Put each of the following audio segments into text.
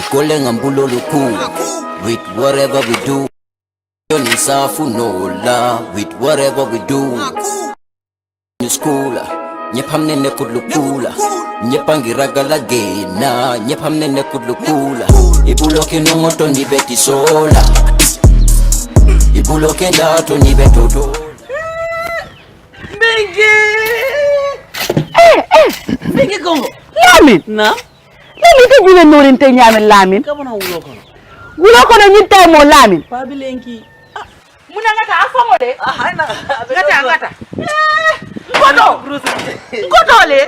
Calling ambulo luku. With whatever we do. Yoni safu no la. With whatever we do. New school. Nyepamne ne kudlukula. Nyepangi ragala gena. Nyepamne ne kudlukula. Ibuloke no moto ni beti sola. Ibuloke dato ni betoto. Bigi Congo. Lamin. Na? Lamin ka jiwe norin te nyamen Lamin. Kabo na ulo kono. Gulo kono nyinta mo Lamin. Pabilenki. Muna ngata afongo de. Haina. Ngata. Ngoto le.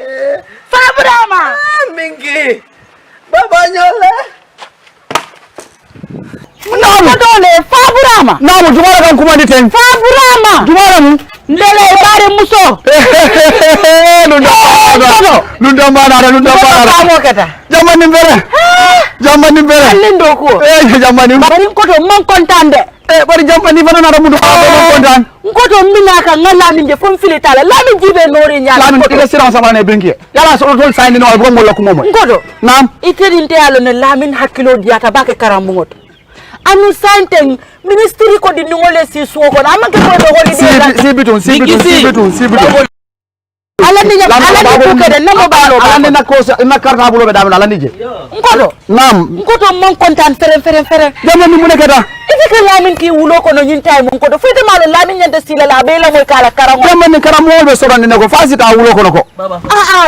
Fabrama. Mingi. Baba nyola. Ngoto le Fabrama. Namu jumara kan kuma diten. Fabrama. Jumara mu. Ndele bare muso. Nunda mana. Jamani mbere. Alindo ko. Jamani. Bari ngoto mon kontande. Bari jamani fana na mudu ko kontan. Ngoto minaka ngala minje fon filitala. Lamin jibe nori nyala. Lamin ila siran sama ne benki. Yala so tol sayni no bo ngol ko momo. Ngoto. Nam. Iterinte alo ne Lamin hakilo diata bake karambu ngoto. Anu santeng ministry ko di ngole si suoko amake ko do holi si bitun. Ala ni ko kede namo balo ala ni na ko na karta bulo be dam ala ni je. Ngoto. Nam. Ngoto mon kontan fere. Jamani mu nekata. Ifike Lamin ki wulo ko no nyinta mon ko do fite malo Lamin nyande sila la be la moy kala karango. Jamani karamol be sorande ne ko fasita wulo ko ko.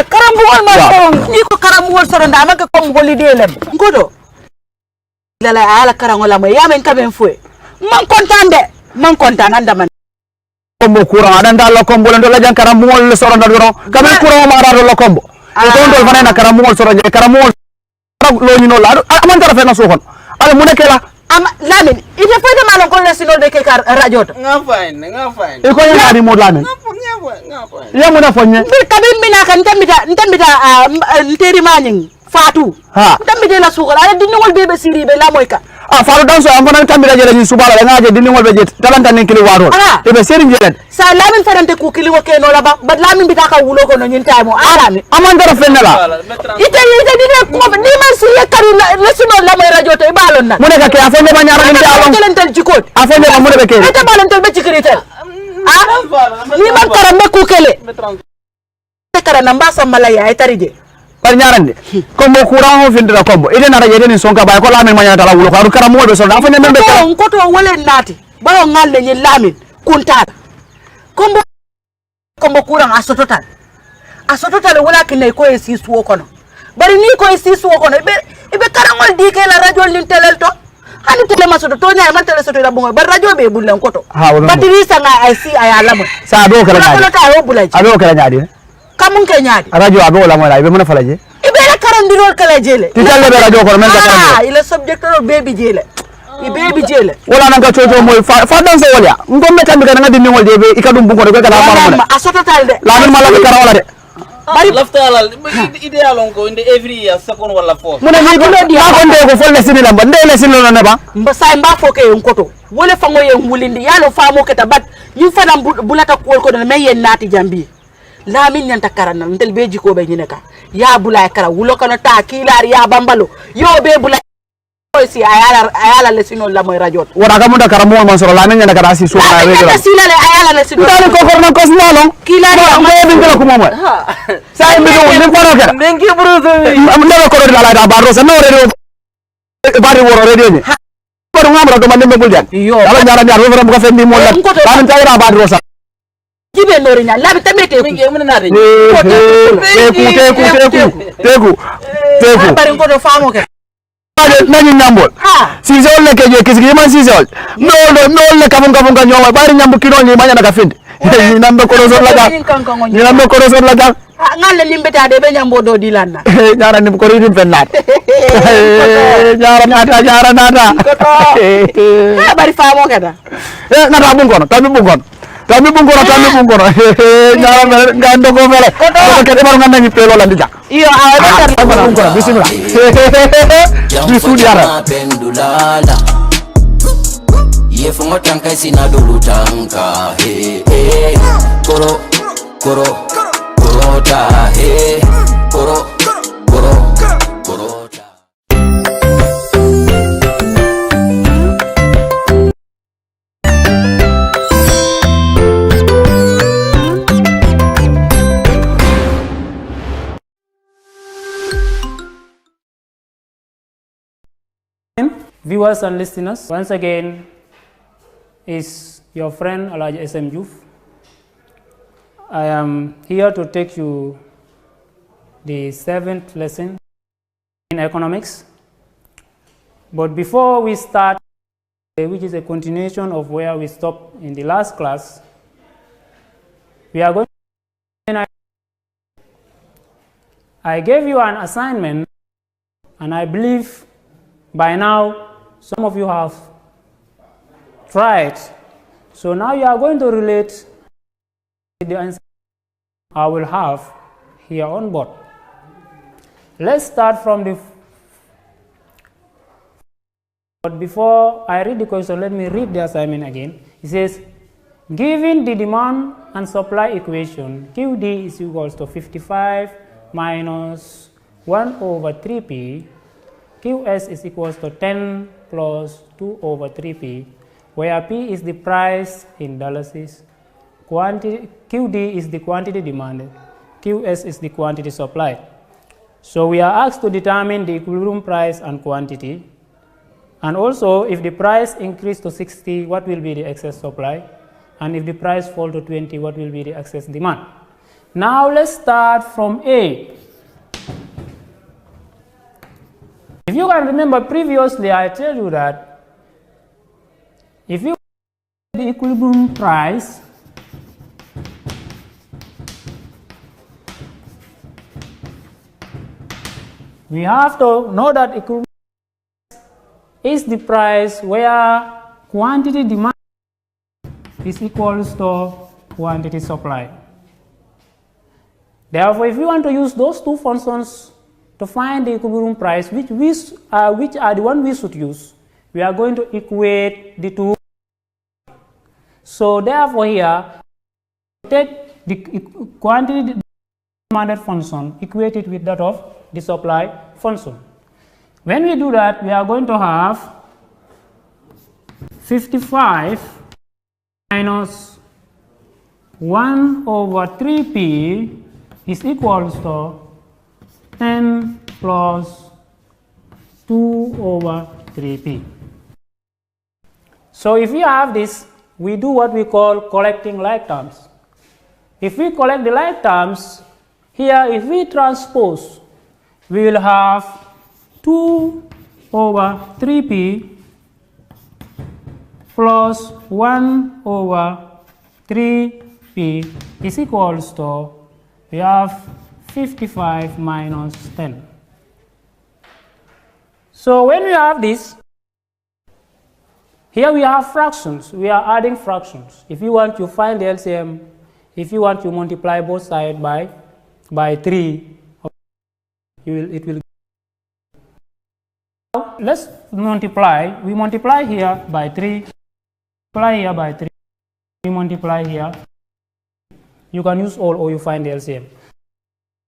Karambuol ma so ni ko karambuol sorande amake ko holiday lem. Ngoto. Lala ala karango la moy yamen kamen fue. Man kontan anda man. Kombo kurang ada ndalo kombo ndo la jan karamol le soranda doro. Kamen kurang ma rado lo kombo. To ndo fana na karamol sorande karamol lo ni no la amantara fe na so kon. Ala mu nekela Lamin, ite fete malon ko le sinol de ke radio to. Nga fine. E ko yana di mod Lamin. Nga fine. Ya mu na fonye. Bir kabin mina kan ntambita nteri maning Fatu. Ha. Ntambite la suko ala dinngol bebe siri be la moyka. Faru danso am fana tambira jele ni subala la ngaje dinni ngol be jet talanta nen kili warol e be seri jele sa Lamin farante ku kili wo ke no la ba Lamin bita ka wulo ko no nyin taymo arami amandara fennala ite dine ko ni man su yakari la sino la moy radio to e balon na muneka ke afende ba nyara ni alon telentel jikot afende ba muneka ke ite balontel be jikritel ni man karam ku kele karana mbasa malaya ay tarije par ñarande kombo courant ho findira kombo ide na raje den sonka bay ko Lamin manya tala wulo ko karam mo be so afende membe ko to wole nati bawo ngalle ni Lamin kuntata kombo courant asototal wala kinay ko e sisu kono bari ni ko e sisu kono ibe karangol dike la radio lin telel to hani tele masoto to nyaay man tele soto la bongo bar radio be bulan koto batiri sanga ay si ay alamo sa do kala nyaadi ado kala nyaadi kamun ke nyaadi radio abe wala mo la ibe mona falaje ibe la karandirol kala jele ti talle be radio ko men ka karam ile subject ro baby jele baby jele wala nanga chocho moy fa danso wala ngombe tambi kana ngadi ngol de be ikadum bu ko de kala ma asototal de Lamin mala be kara wala de bari laftalal ideal on ko inde every year second wala fourth muna ni ko di ko nde ko folle sinila ba ndele sinilo ne ba mbasa mba foke yon koto wole fango yen wulindi yalo famo keta bat yin fana bulata ko ko me yen nati jambi Lamin nyanta karana ntel beji ko be nyineka ya bulay kara wulo kono ta kilar ya bambalo yo be bulay si ayala le sino la moy radio wara ka munda karamo man soro Lamin nyanta kara si so na radio la sila le ayala le sino dal ko korno ko smalo kilar ya mo be ngala ko momo sa mi do ni faro kara mengi bruzo am na ko do la da barro sa no radio bari woro radio ni ko ngamra do man be buljan yo ala nyara nyar woro ko fendi mo la Lamin tawra barro sa jibe norinya Lamin tamete mengi mun na de teku bari ko do famo ke nani nyambol si zol le keje kisigi man si zol no le kabun ka nyoma bari nyambu kino ni manya na kafindi ni nambe ko zol la ga ngale limbeta de be nyambo do dilanna nyara ni ko ridin fennat nyara nata bari famo kada nata bun kono tabi bun kono nyara gando ko mele ko ke baru nganda ni pelo la ndija iyo bun kono bismillah di sudiara pendulala ye fongo tanka sina dulu tanka koro ta koro viewers and listeners, once again is your friend Alhaji SM Diouf. I am here to take you the 7th lesson in economics. But before we start, which is a continuation of where we stopped in the last class, we are going to, I gave you an assignment, and I believe by now some of you have tried. So now you are going to relate the answer I will have here on board. Let's start from the, but before I read the question, let me read the assignment again. It says, given the demand and supply equation, QD is equals to 55 minus 1 over 3P, QS is equals to 10 plus 2 over 3P, where P is the price in dollars, quantity, QD is the quantity demanded, QS is the quantity supplied. So we are asked to determine the equilibrium price and quantity, and also if the price increase to 60, what will be the excess supply, and if the price fall to 20, what will be the excess demand. Now let's start from A. If you can remember previously, I told you that if you the equilibrium price, we have to know that equilibrium is the price where quantity demand is equals to quantity supply. Therefore, if you want to use those two functions to find the equilibrium price, which are the one we should use, we are going to equate the two. So therefore here, take the quantity demanded function, equate it with that of the supply function. When we do that, we are going to have 55 minus 1 over 3P is equals to 10 plus 2 over 3P. So if we have this, we do what we call collecting like terms. If we collect the like terms, here if we transpose, we will have 2 over 3P plus 1 over 3P is equals to, we have 55 minus 10. So when we have this, here we have fractions. We are adding fractions. If you want to find the LCM, if you want to multiply both sides by 3, it will. Now let's multiply. We multiply here by 3, multiply here by 3, we multiply here. You can use all or you find the LCM.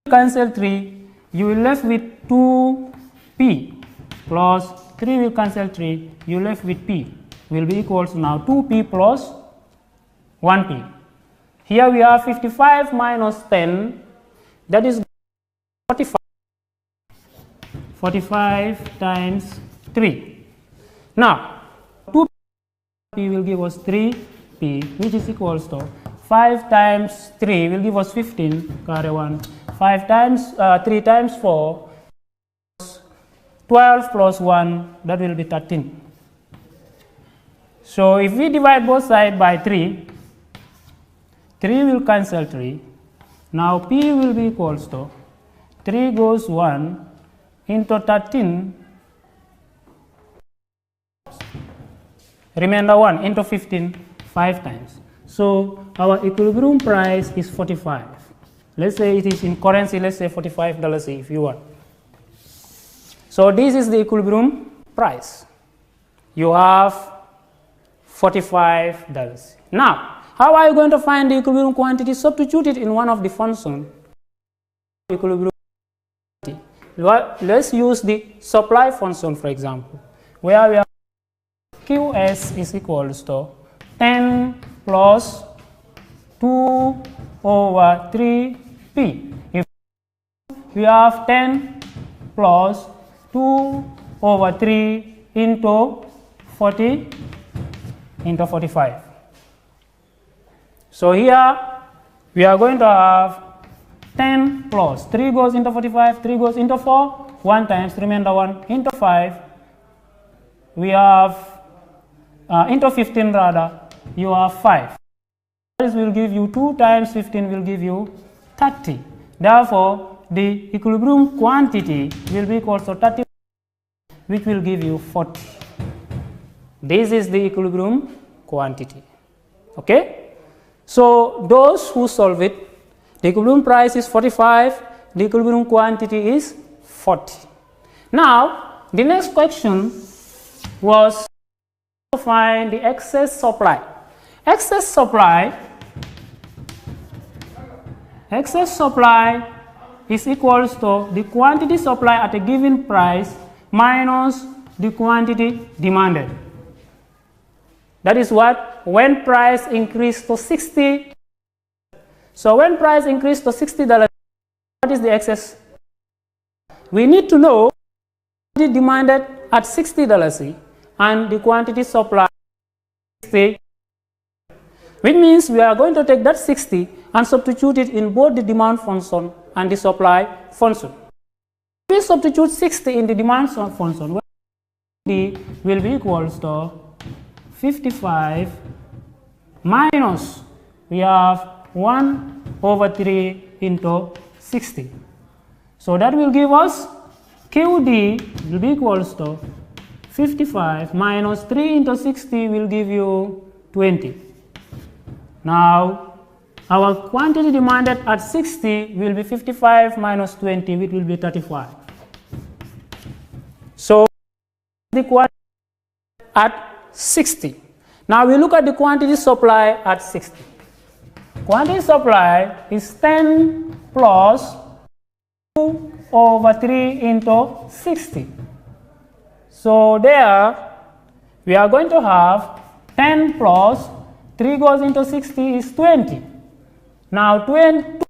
Cancel 3, you will left with 2P plus 3 will cancel 3, you left with P will be equals to now 2P plus 1P. Here we have 55 minus 10, that is 45. 45 times 3. Now 2P will give us 3P, which is equals to 5 times 3 will give us 15, carry 1. 5 times 3 times 4, 12 plus 1, that will be 13. So if we divide both sides by 3, 3 will cancel 3. Now P will be equals to 3 goes 1 into 13, remainder 1 into 15, 5 times. So our equilibrium price is 45. Let's say it is in currency, let's say $45 if you want. So this is the equilibrium price. You have $45. Now, how are you going to find the equilibrium quantity? Substitute it in one of the functions. Equilibrium quantity. Let's use the supply function, for example, where we have QS is equals to 10 plus 2 over 3P. If we have 10 plus 2 over 3 into 40 into 45. So here we are going to have 10 plus 3 goes into 45, 3 goes into 4, 1 times remainder 1 into 5. We have into 15 rather, you have 5. This will give you 2 times 15 will give you 30. Therefore, the equilibrium quantity will be equal to 30, which will give you 40. This is the equilibrium quantity. Okay? So, those who solve it, the equilibrium price is 45, the equilibrium quantity is 40. Now, the next question was to find the excess supply. Excess supply is equals to the quantity supply at a given price minus the quantity demanded. That is what? When price increased to 60. So when price increased to $60, what is the excess? We need to know the quantity demanded at $60 and the quantity supply at 60. Which means we are going to take that 60 and substitute it in both the demand function and the supply function. If we substitute 60 in the demand function, D will be equals to 55 minus, we have 1 over 3 into 60. So that will give us QD will be equals to 55 minus 3 into 60 will give you 20. Now, our quantity demanded at 60 will be 55 minus 20, which will be 35. So, the quantity at 60. Now, we look at the quantity supply at 60. Quantity supply is 10 plus 2 over 3 into 60. So, there we are going to have 10 plus 3 goes into 60 is 20. Now 20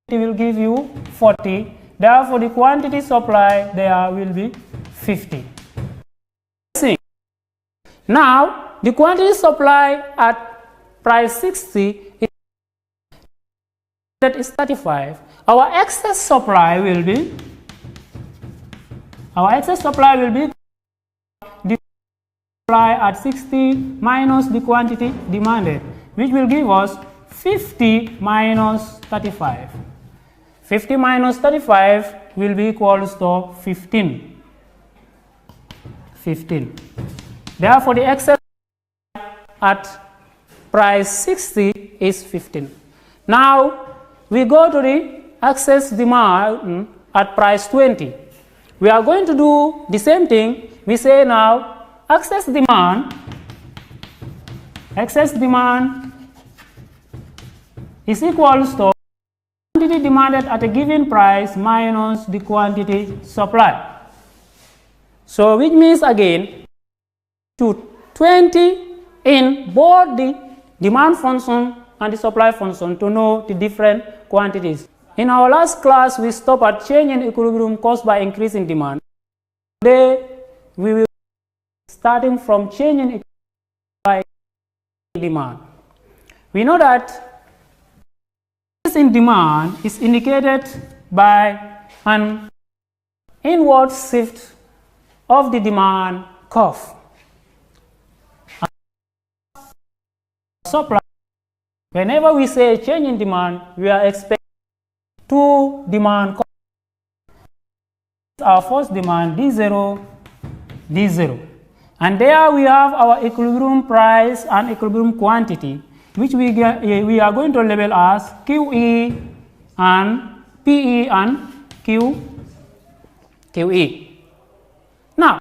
will give you 40. Therefore, the quantity supply there will be 50. Now, the quantity supply at price 60 is 35. Our excess supply will be the supply at 60 minus the quantity demanded, which will give us 50 minus 35. 50 minus 35 will be equals to 15. 15. Therefore, the excess at price 60 is 15. Now, we go to the excess demand at price 20. We are going to do the same thing. We say now excess demand is equals to quantity demanded at a given price minus the quantity supply. So which means again to 20 in both the demand function and the supply function to know the different quantities. In our last class, we stopped at change in equilibrium caused by increase in demand. Today, we will starting from change in equilibrium by demand. We know that increase in demand is indicated by an inward shift of the demand curve. Supply. Whenever we say change in demand, we are expecting two demand curves. Our first demand D0, D0. And there we have our equilibrium price and equilibrium quantity, which we are going to label as QE and PE and QE. Now,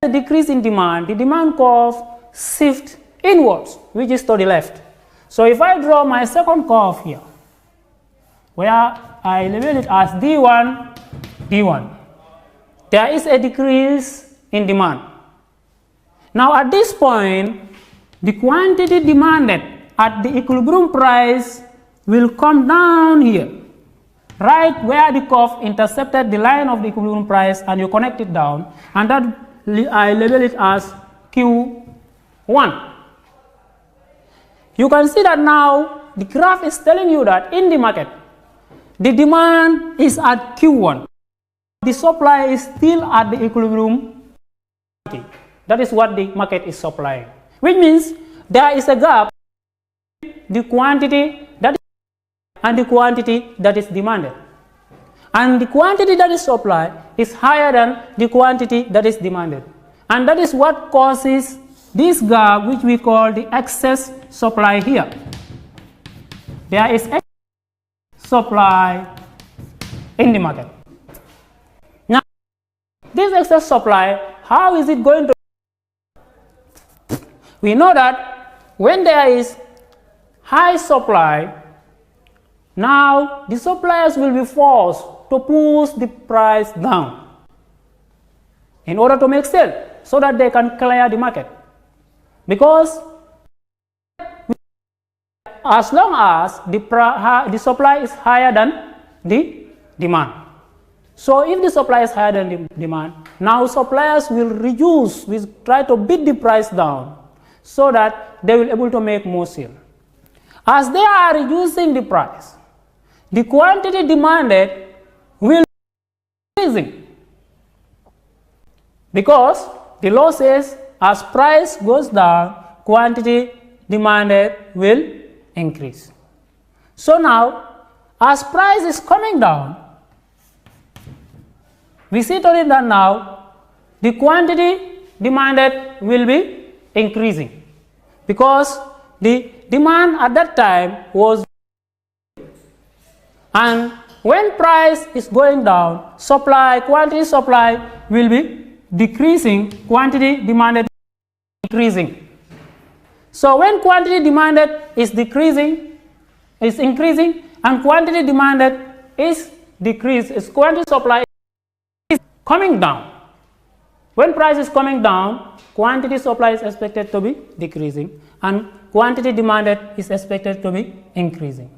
the decrease in demand, the demand curve shifts inwards, which is to the left. So if I draw my second curve here, where I label it as D1, D1, there is a decrease in demand. Now at this point, the quantity demanded at the equilibrium price will come down here. right where the curve intercepted the line of the equilibrium price, and you connect it down, and that I label it as Q1. You can see that now the graph is telling you that in the market, the demand is at Q1. The supply is still at the equilibrium. That is what the market is supplying, which means there is a gap between the quantity that is and the quantity that is demanded. And the quantity that is supplied is higher than the quantity that is demanded. And that is what causes this gap, which we call the excess supply here. There is excess supply in the market. Now, this excess supply, how is it going to? We know that when there is high supply, now the suppliers will be forced to push the price down in order to make sale, so that they can clear the market. Because as long as the supply is higher than the demand. So if the supply is higher than the demand, now suppliers will try to beat the price down so that they will be able to make more sale. As they are reducing the price, the quantity demanded will be increasing, because the law says as price goes down, quantity demanded will increase. So now, as price is coming down, we see that now the quantity demanded will be increasing, because the demand at that time was, and when price is going down, quantity supply will be decreasing, quantity demanded increasing. So when quantity demanded is increasing, and quantity demanded is quantity supply is coming down. When price is coming down, quantity supply is expected to be decreasing, and quantity demanded is expected to be increasing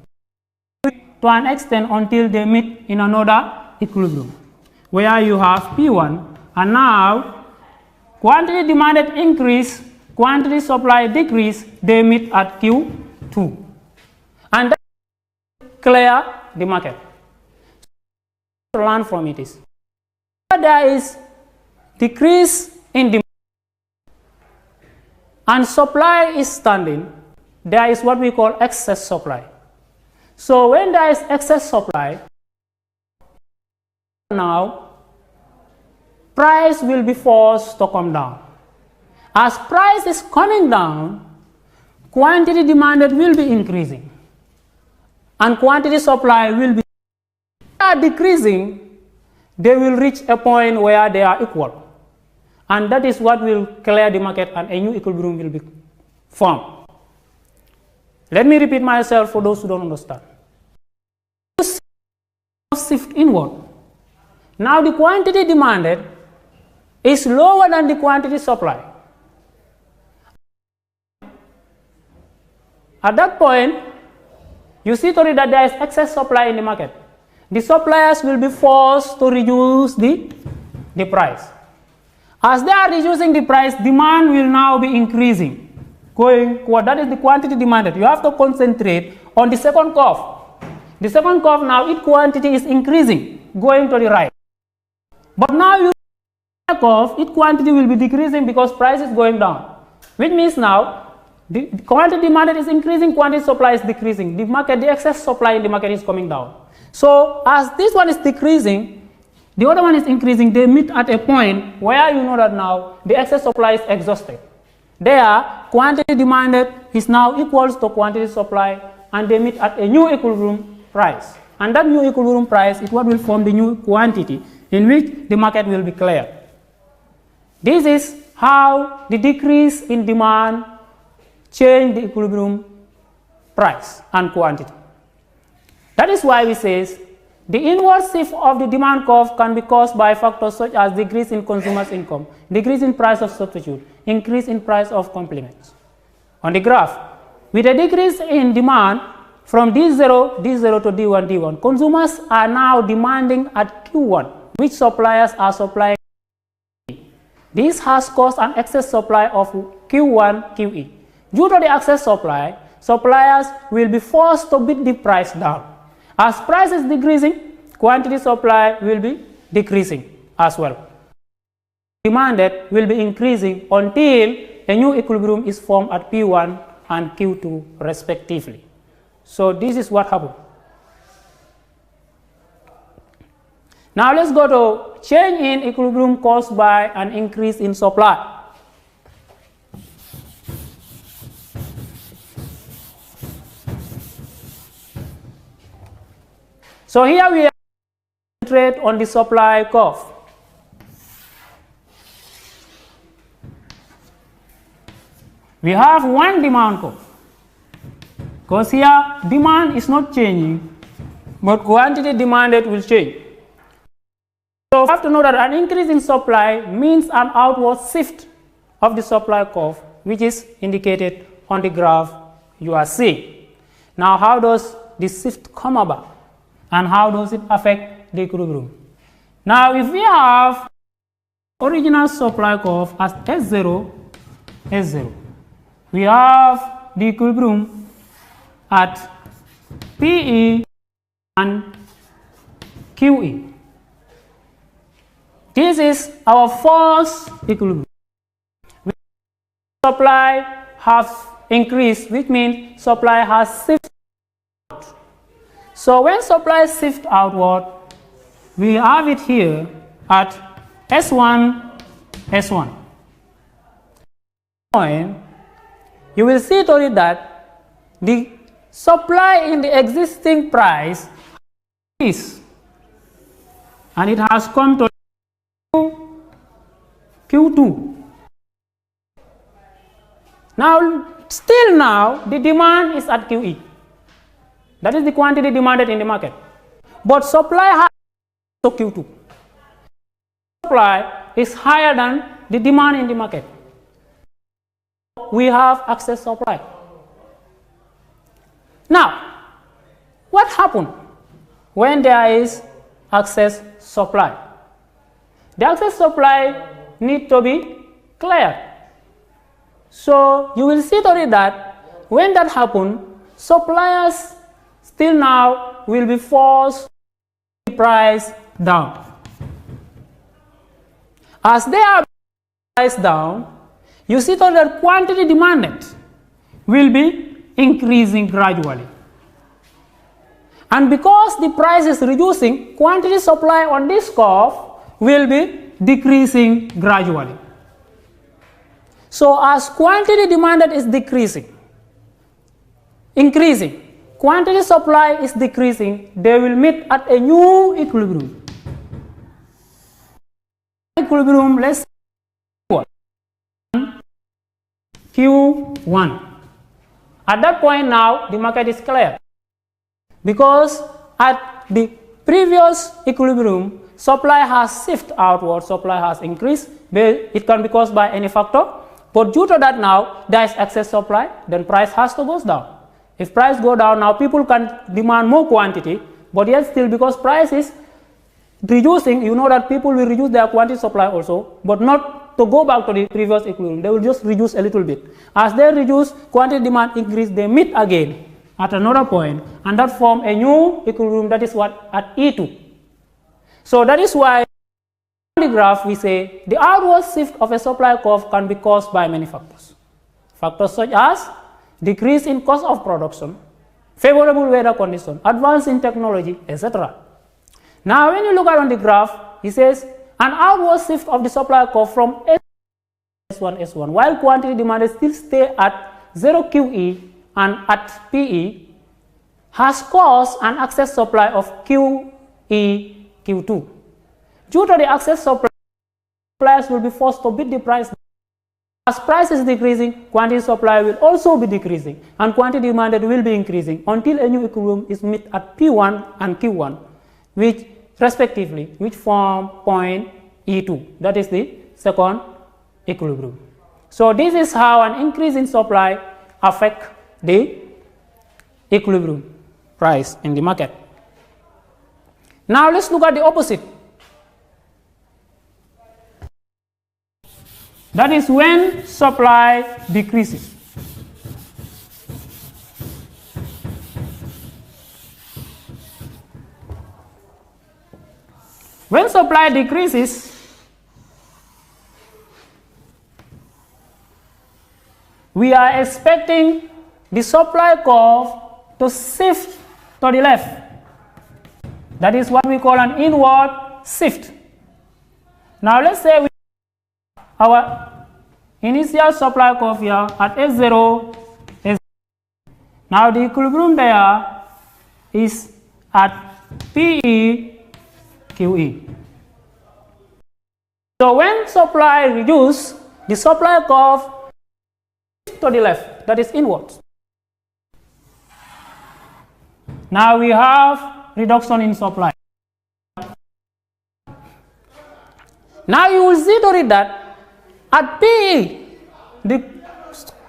to an extent until they meet in another equilibrium, where you have P1, and now quantity demanded increase, quantity supply decrease, they meet at Q2, and that clear the market. So to learn from it is, there is decrease in demand and supply is standing, there is what we call excess supply. So when there is excess supply, now price will be forced to come down. As price is coming down, quantity demanded will be increasing, and quantity supply will be decreasing. They will reach a point where they are equal, and that is what will clear the market, and a new equilibrium will be formed. Let me repeat myself for those who don't understand. Shift inward. Now the quantity demanded is lower than the quantity supply. At that point, you see that there is excess supply in the market. The suppliers will be forced to reduce the price. As they are reducing the price, demand will now be increasing. That is the quantity demanded. You have to concentrate on the second curve. The second curve now, its quantity is increasing, going to the right. But now you see the curve, its quantity will be decreasing because price is going down. Which means now, the quantity demanded is increasing, quantity supply is decreasing. The excess supply in the market is coming down. So as this one is decreasing, the other one is increasing, they meet at a point where you know that now the excess supply is exhausted. There, quantity demanded is now equals to quantity supply, and they meet at a new equilibrium price. And that new equilibrium price is what will form the new quantity in which the market will be cleared. This is how the decrease in demand change the equilibrium price and quantity. That is why we say the inward shift of the demand curve can be caused by factors such as decrease in consumers' income, decrease in price of substitute, increase in price of complements. On the graph, with a decrease in demand, from D0 to D1. Consumers are now demanding at Q1 which suppliers are supplying. This has caused an excess supply of Q1 QE. Due to the excess supply, suppliers will be forced to bid the price down. As price is decreasing, quantity supply will be decreasing as well. Demanded will be increasing until a new equilibrium is formed at P1 and Q2 respectively. So this is what happened. Now let's go to change in equilibrium caused by an increase in supply. So here we concentrate on the supply curve. We have one demand curve, because here demand is not changing, but quantity demanded will change. So you have to know that an increase in supply means an outward shift of the supply curve, which is indicated on the graph you are seeing. Now how does this shift come about and how does it affect the equilibrium? Now if we have original supply curve as S0, S0, we have the equilibrium at PE and QE. This is our first equilibrium. Supply has increased, which means supply has shifted out. So when supply shifts outward, we have it here at S1, S1. You will see to it that the supply in the existing price is, and it has come to Q2. Now, still now, the demand is at QE. That is the quantity demanded in the market. But supply has to Q2. Supply is higher than the demand in the market. We have excess supply. Now, what happens when there is excess supply? The excess supply needs to be cleared. So you will see to it that when that happens, suppliers still now will be forced to price down. As they are priced down, you see that quantity demanded will be increasing gradually. And because the price is reducing, quantity supply on this curve will be decreasing gradually. So as quantity demanded is increasing, quantity supply is decreasing, they will meet at a new equilibrium. Equilibrium, let's say Q1. At that point now, the market is clear. Because at the previous equilibrium, supply has shifted outward, supply has increased. It can be caused by any factor. But due to that now, there is excess supply, then price has to go down. If price go down now, people can demand more quantity, but yet still because price is reducing, you know that people will reduce their quantity supply also, but not to go back to the previous equilibrium. They will just reduce a little bit. As they reduce, quantity demand increase, they meet again at another point, and that form a new equilibrium, that is what at E2. So that is why on the graph we say the outward shift of a supply curve can be caused by many factors. Factors such as decrease in cost of production, favorable weather condition, advance in technology, etc. Now when you look at on the graph, it says an outward shift of the supply curve from S1, while quantity demanded still stay at 0 QE and at PE, has caused an excess supply of QE Q2. Due to the excess supply, suppliers will be forced to bid the price. As price is decreasing, quantity supply will also be decreasing, and quantity demanded will be increasing until a new equilibrium is met at P1 and Q1, which respectively, which form point E2. That is the second equilibrium. So this is how an increase in supply affects the equilibrium. price in the market. Now let's look at the opposite. That is when supply decreases. When supply decreases, we are expecting the supply curve to shift to the left. That is what we call an inward shift. Now let's say our initial supply curve here at S0 is, now the equilibrium there is at PE QE. So when supply reduces, the supply curve to the left, that is inwards. Now we have reduction in supply. Now you will see to read that at PE, the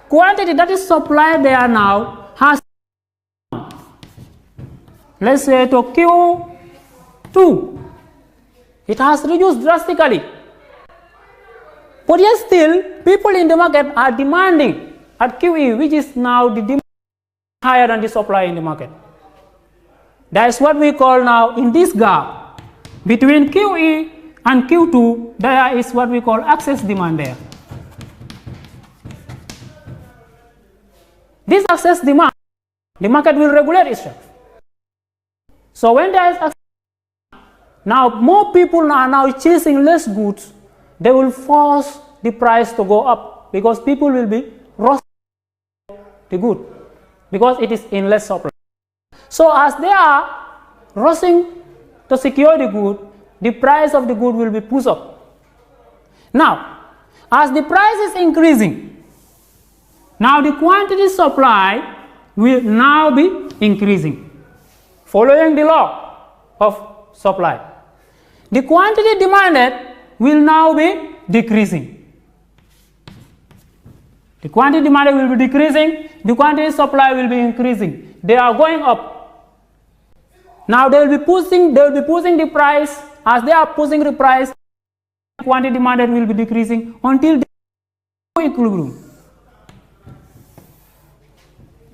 quantity that is supplied there now has, let's say to Q2, it has reduced drastically. But yet still, people in the market are demanding at QE, which is now the demand higher than the supply in the market. That is what we call now, in this gap between QE and Q2, there is what we call excess demand there. This excess demand, the market will regulate itself. So when there is excess, now more people are now chasing less goods, they will force the price to go up because people will be rushing the good because it is in less supply. So as they are rushing to secure the good, the price of the good will be pushed up. Now, as the price is increasing, now the quantity supply will now be increasing, following the law of supply. The quantity demanded will now be decreasing. The quantity demanded will be decreasing, the quantity supply will be increasing. They are going up. Now they will be pushing the price. As they are pushing the price, the quantity demanded will be decreasing until the equilibrium.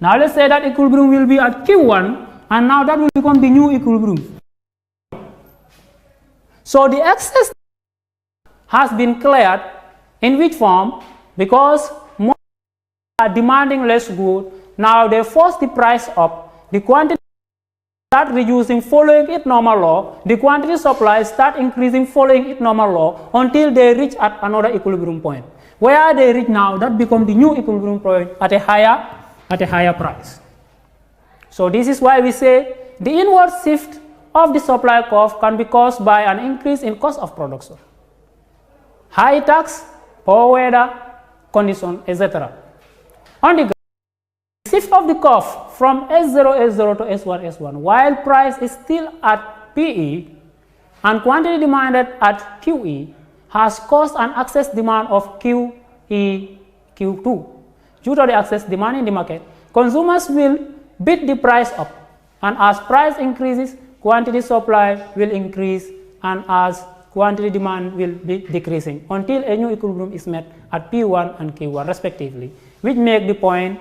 Now let's say that equilibrium will be at Q1, and now that will become the new equilibrium. So the excess has been cleared. In which form? Because more are demanding less good. Now they force the price up. The quantity start reducing following its normal law. The quantity supply start increasing following its normal law until they reach at another equilibrium point. Where they reach now, that becomes the new equilibrium point at a higher price. So this is why we say the inward shift of the supply curve can be caused by an increase in cost of production, high tax, poor weather condition, etc. On the shift of the curve from S0 to S1, while price is still at PE and quantity demanded at QE, has caused an excess demand of QE, Q2. Due to the excess demand in the market, consumers will bid the price up, and as price increases, quantity supply will increase, and as quantity demand will be decreasing until a new equilibrium is met at P1 and Q1 respectively, which make the point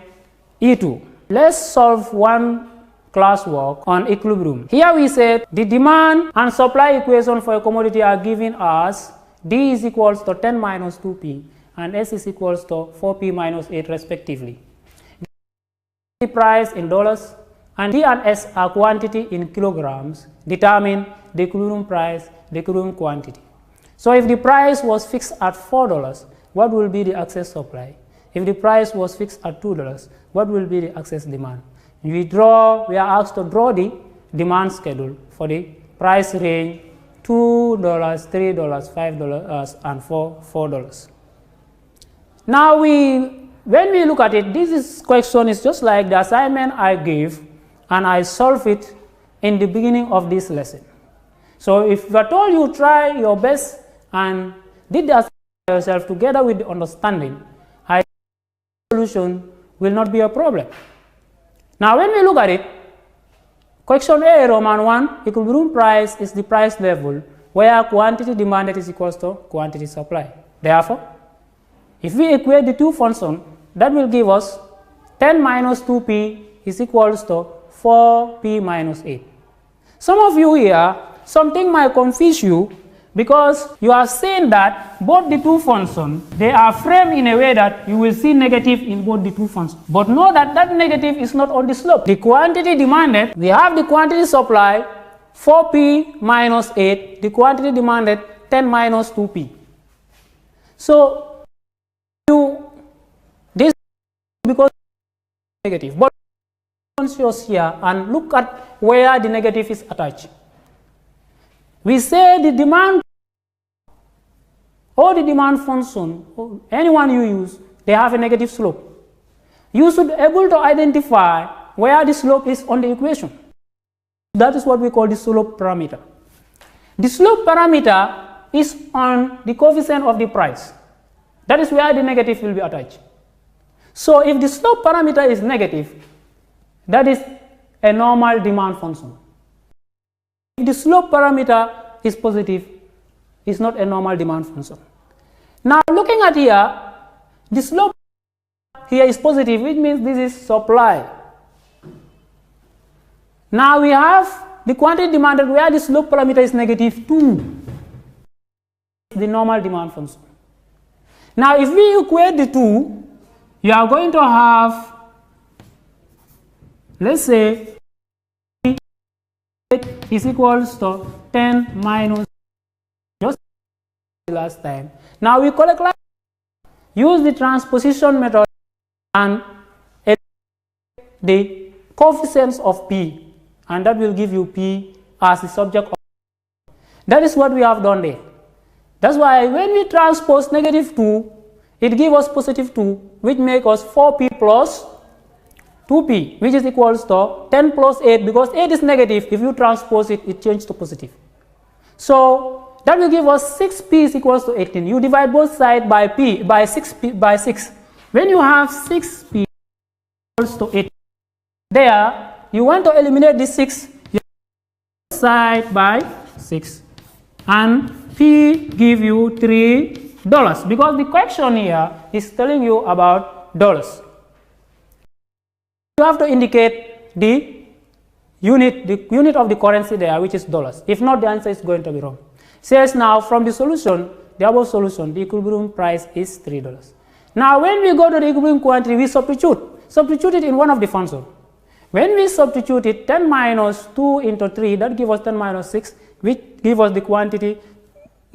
E2. Let's solve one classwork on equilibrium. Here we said the demand and supply equation for a commodity are given as D is equals to 10 minus 2P and S is equals to 4P minus 8 respectively. The price in dollars and D and S are quantity in kilograms determine the equilibrium price, the equilibrium quantity. So if the price was fixed at $4, what will be the excess supply? If the price was fixed at $2, what will be the excess demand? We are asked to draw the demand schedule for the price range $2, $3, $5, and $4. Now when we look at it, this question is just like the assignment I gave and I solved it in the beginning of this lesson. So if you are told you try your best and did the assignment yourself together with the understanding, solution will not be a problem. Now when we look at it, Question A, Roman 1, equilibrium price is the price level where quantity demanded is equals to quantity supply. Therefore, if we equate the two functions, that will give us 10 minus 2p is equals to 4p minus 8. Some of you here, something might confuse you because you are saying that both the two functions, they are framed in a way that you will see negative in both the two functions. But know that that negative is not on the slope. The quantity demanded, we have the quantity supply 4p minus 8, the quantity demanded 10 minus 2p. So, this because negative, but conscious here and look at where the negative is attached. We say the demand or the demand function, or anyone you use, they have a negative slope. You should be able to identify where the slope is on the equation. That is what we call the slope parameter. The slope parameter is on the coefficient of the price. That is where the negative will be attached. So if the slope parameter is negative, that is a normal demand function. If the slope parameter is positive, it's not a normal demand function. Now looking at here, the slope here is positive, which means this is supply. Now we have the quantity demanded where the slope parameter is negative 2. The normal demand function. Now if we equate the two, you are going to have, let's say, is equals to 10 minus just last time. Now we use the transposition method and the coefficients of p, and that will give you p as the subject of. That is what we have done there. That's why when we transpose negative 2, it gives us positive 2, which makes us 4p plus 2p, which is equals to 10 plus 8, because 8 is negative. If you transpose it, it changes to positive. So that will give us 6p is equals to 18. You divide both sides by p, by 6p, by 6. When you have 6p equals to 18, there you want to eliminate this 6, you side by 6, and p give you $3, because the question here is telling you about dollars. You have to indicate the unit of the currency there, which is dollars. If not, the answer is going to be wrong. Says now from the solution, the above solution, the equilibrium price is $3. Now when we go to the equilibrium quantity, we substitute it in one of the functions. When we substitute it, 10 minus 2 into 3, that gives us 10 minus 6, which gives us the quantity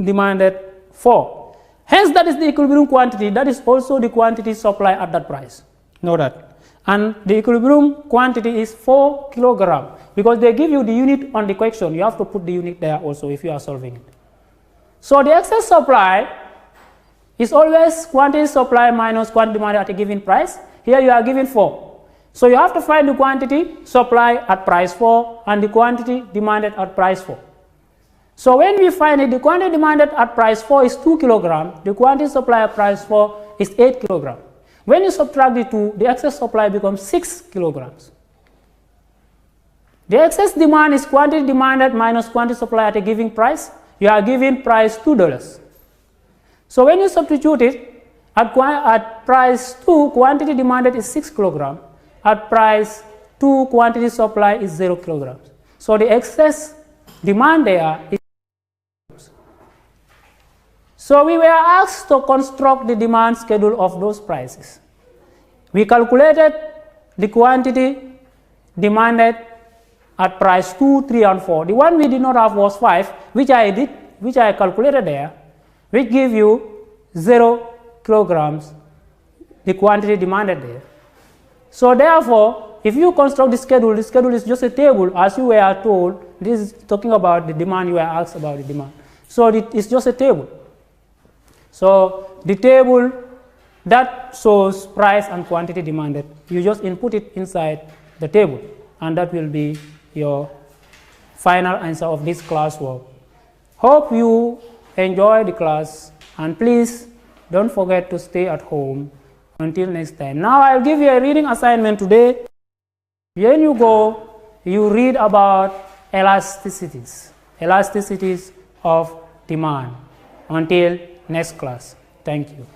demanded 4. Hence, that is the equilibrium quantity. That is also the quantity supply at that price. Know that. And the equilibrium quantity is 4 kilograms, because they give you the unit on the question. You have to put the unit there also if you are solving it. So the excess supply is always quantity supply minus quantity demanded at a given price. Here you are given 4. So you have to find the quantity supply at price 4 and the quantity demanded at price 4. So when we find it, the quantity demanded at price 4 is 2 kilograms. The quantity supply at price 4 is 8 kilograms. When you subtract the 2, the excess supply becomes 6 kilograms. The excess demand is quantity demanded minus quantity supply at a given price. You are given price $2. So when you substitute it, at price 2, quantity demanded is 6 kilograms. At price 2, quantity supply is 0 kilograms. So the excess demand there is. So we were asked to construct the demand schedule of those prices. We calculated the quantity demanded at price 2, 3, and 4. The one we did not have was 5, which I calculated there, which give you 0 kilograms, the quantity demanded there. So therefore, if you construct the schedule is just a table, as you were told. This is talking about the demand, you were asked about the demand. So it's just a table. So the table that shows price and quantity demanded, you just input it inside the table, and that will be your final answer of this classwork. Hope you enjoy the class, and please don't forget to stay at home until next time. Now I'll give you a reading assignment today. When you go, you read about elasticities of demand. Until next class. Thank you.